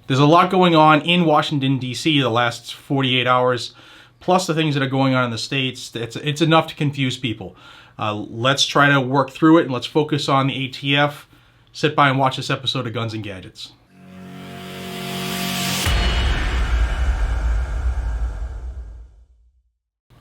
There's a lot going on in Washington, D.C. the last 48 hours, plus the things that are going on in the States. It's enough to confuse people. Let's try to work through it, and let's focus on the ATF. Sit by and watch this episode of Guns and Gadgets.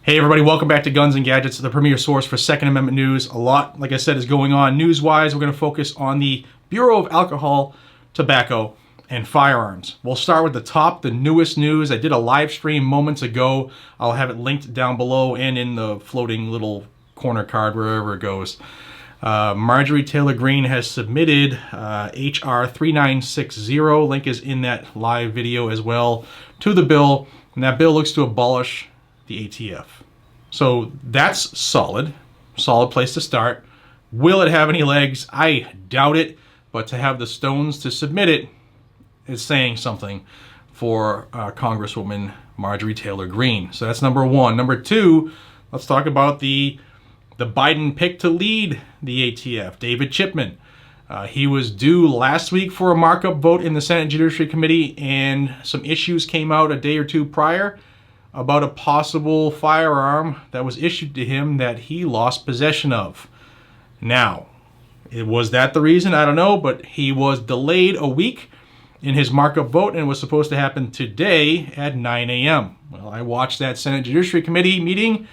Hey everybody, welcome back to Guns and Gadgets, the premier source for Second Amendment news. A lot, like I said, is going on news-wise. We're going to focus on the Bureau of Alcohol, Tobacco, and Firearms. We'll start with the top, the newest news. I did a live stream moments ago. I'll have it linked down below and in the floating little corner card, wherever it goes. Marjorie Taylor Greene has submitted HR 3960. Link is in that live video as well to the bill. And that bill looks to abolish the ATF. So that's solid place to start. Will it have any legs? I doubt it, but to have the stones to submit it is saying something for Congresswoman Marjorie Taylor Greene. So that's number one. Number two, let's talk about the Biden pick to lead the ATF, David Chipman. He was due last week for a markup vote in the Senate Judiciary Committee, and some issues came out a day or two prior about a possible firearm that was issued to him that he lost possession of. Now, was that the reason? I don't know, but he was delayed a week in his markup vote, and it was supposed to happen today at 9 a.m. Well, I watched that Senate Judiciary Committee meeting,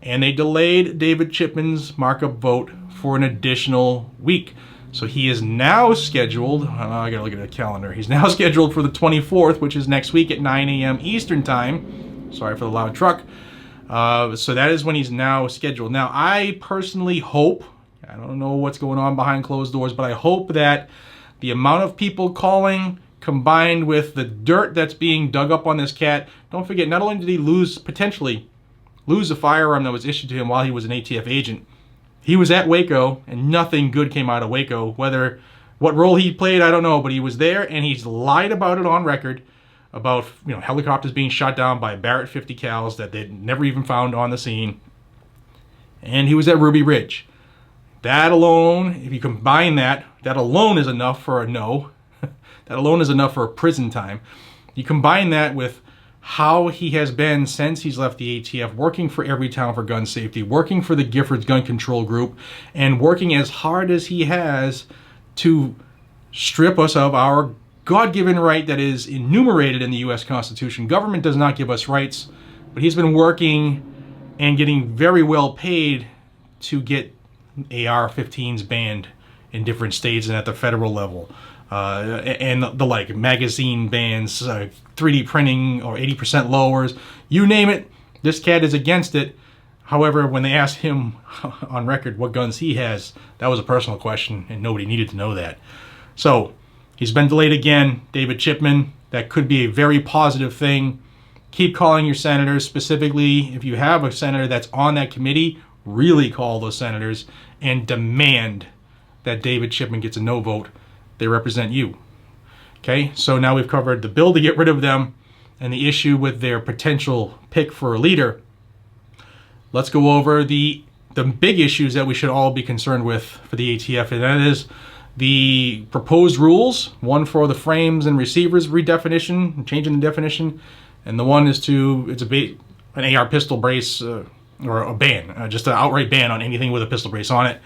and they delayed David Chipman's markup vote for an additional week. So he is now scheduled, I gotta look at the calendar, he's now scheduled for the 24th, which is next week at 9 a.m. Eastern Time. Sorry for the loud truck. So that is when he's now scheduled. Now, I personally hope, I don't know what's going on behind closed doors, but I hope that the amount of people calling combined with the dirt that's being dug up on this cat, don't forget, not only did he potentially lose a firearm that was issued to him while he was an ATF agent, he was at Waco and nothing good came out of Waco. What role he played, I don't know, but he was there and he's lied about it on record about helicopters being shot down by Barrett 50 cals that they'd never even found on the scene. And he was at Ruby Ridge. That alone, if you combine that alone is enough for a no. That alone is enough for a prison time. You combine that with how he has been since he's left the ATF, working for Everytown for gun safety, working for the Giffords Gun Control Group, and working as hard as he has to strip us of our God-given right that is enumerated in the U.S. Constitution. Government does not give us rights, but he's been working and getting very well paid to get AR-15s banned in different states and at the federal level. And the like, magazine bans, 3D printing or 80% lowers, you name it, this cat is against it. However, when they asked him on record what guns he has, that was a personal question and nobody needed to know that. So, he's been delayed again, David Chipman. That could be a very positive thing. Keep calling your senators, specifically if you have a senator that's on that committee, really call those senators and demand that David Chipman gets a no vote. They represent you. Okay, so now we've covered the bill to get rid of them and the issue with their potential pick for a leader. Let's go over the big issues that we should all be concerned with for the ATF, and that is the proposed rules, one for the frames and receivers redefinition, changing the definition, and the one is an AR pistol brace or a ban, just an outright ban on anything with a pistol brace on it.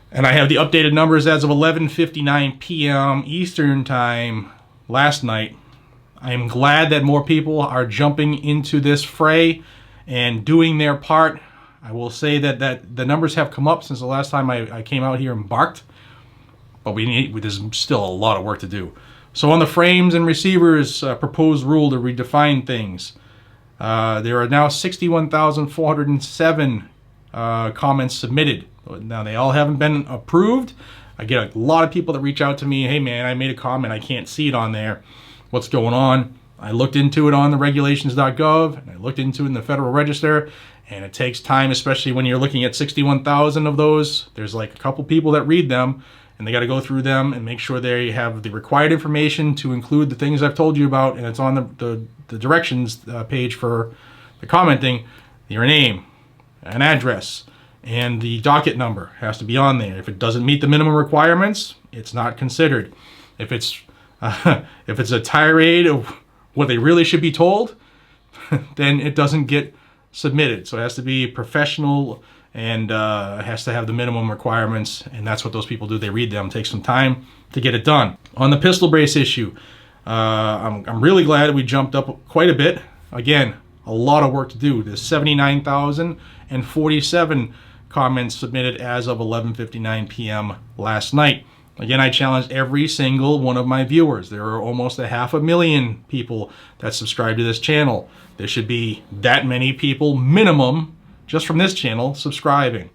And I have the updated numbers as of 11:59 p.m. Eastern Time last night. I am glad that more people are jumping into this fray and doing their part. I will say that the numbers have come up since the last time I came out here and barked. But there's still a lot of work to do. So on the frames and receivers proposed rule to redefine things, there are now 61,407 comments submitted. Now, they all haven't been approved. I get a lot of people that reach out to me, hey man, I made a comment, I can't see it on there. What's going on? I looked into it on the regulations.gov, and I looked into it in the Federal Register, and it takes time, especially when you're looking at 61,000 of those. There's like a couple people that read them, and they got to go through them and make sure they have the required information to include the things I've told you about, and it's on the directions page for the commenting. Your name, an address, and the docket number has to be on there. If it doesn't meet the minimum requirements, it's not considered. If it's If it's a tirade of what they really should be told, then it doesn't get submitted. So it has to be professional, and it has to have the minimum requirements, and that's what those people do. They read them, take some time to get it done. On the pistol brace issue, I'm really glad we jumped up quite a bit. Again, a lot of work to do. There's 79,047 comments submitted as of 11:59 p.m. last night. Again, I challenged every single one of my viewers. There are almost 500,000 people that subscribe to this channel. There should be that many people minimum just from this channel subscribing,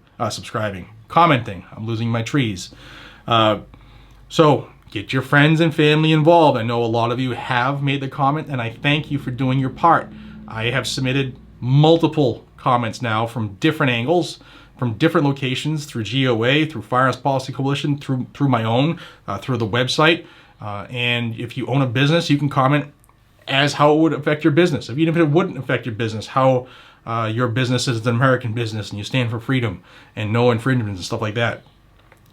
commenting. I'm losing my trees. So get your friends and family involved. I know a lot of you have made the comment, and I thank you for doing your part. I have submitted multiple comments now from different angles, from different locations, through GOA, through Firearms Policy Coalition, through my own, through the website. And if you own a business, you can comment as how it would affect your business. Even if it wouldn't affect your business, how your business is an American business and you stand for freedom and no infringements and stuff like that.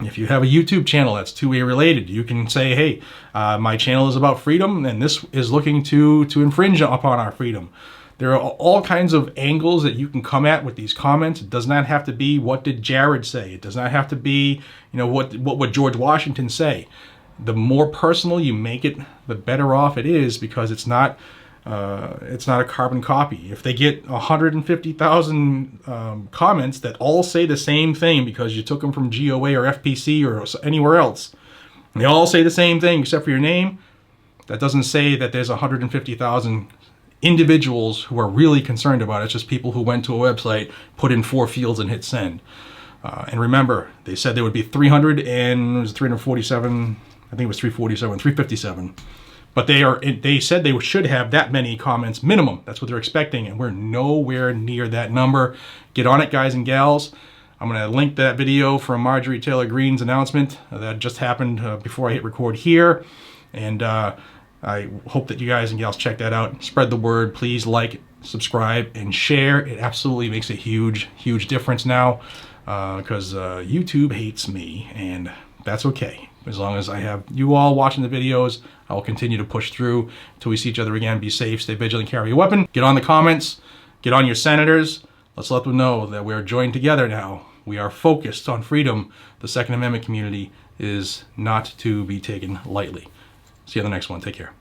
If you have a YouTube channel that's two-way related, you can say, hey, my channel is about freedom and this is looking to infringe upon our freedom. There are all kinds of angles that you can come at with these comments. It does not have to be, what did Jared say? It does not have to be, what would George Washington say? The more personal you make it, the better off it is, because it's not a carbon copy. If they get 150,000 comments that all say the same thing because you took them from GOA or FPC or anywhere else, and they all say the same thing except for your name, that doesn't say that there's 150,000 individuals who are really concerned about it. It's just people who went to a website, put in 4 fields, and hit send. And remember, they said there would be 347, I think it was 347, 357. But they said they should have that many comments minimum. That's what they're expecting, and we're nowhere near that number. Get on it, guys and gals. I'm going to link that video from Marjorie Taylor Greene's announcement that just happened before I hit record here. And I hope that you guys and gals check that out. Spread the word. Please like, subscribe, and share. It absolutely makes a huge, huge difference now, because YouTube hates me, and that's okay. As long as I have you all watching the videos, I will continue to push through until we see each other again. Be safe, stay vigilant, carry a weapon. Get on the comments, get on your senators. Let's let them know that we're joined together now. We are focused on freedom. The Second Amendment community is not to be taken lightly. See you on the next one. Take care.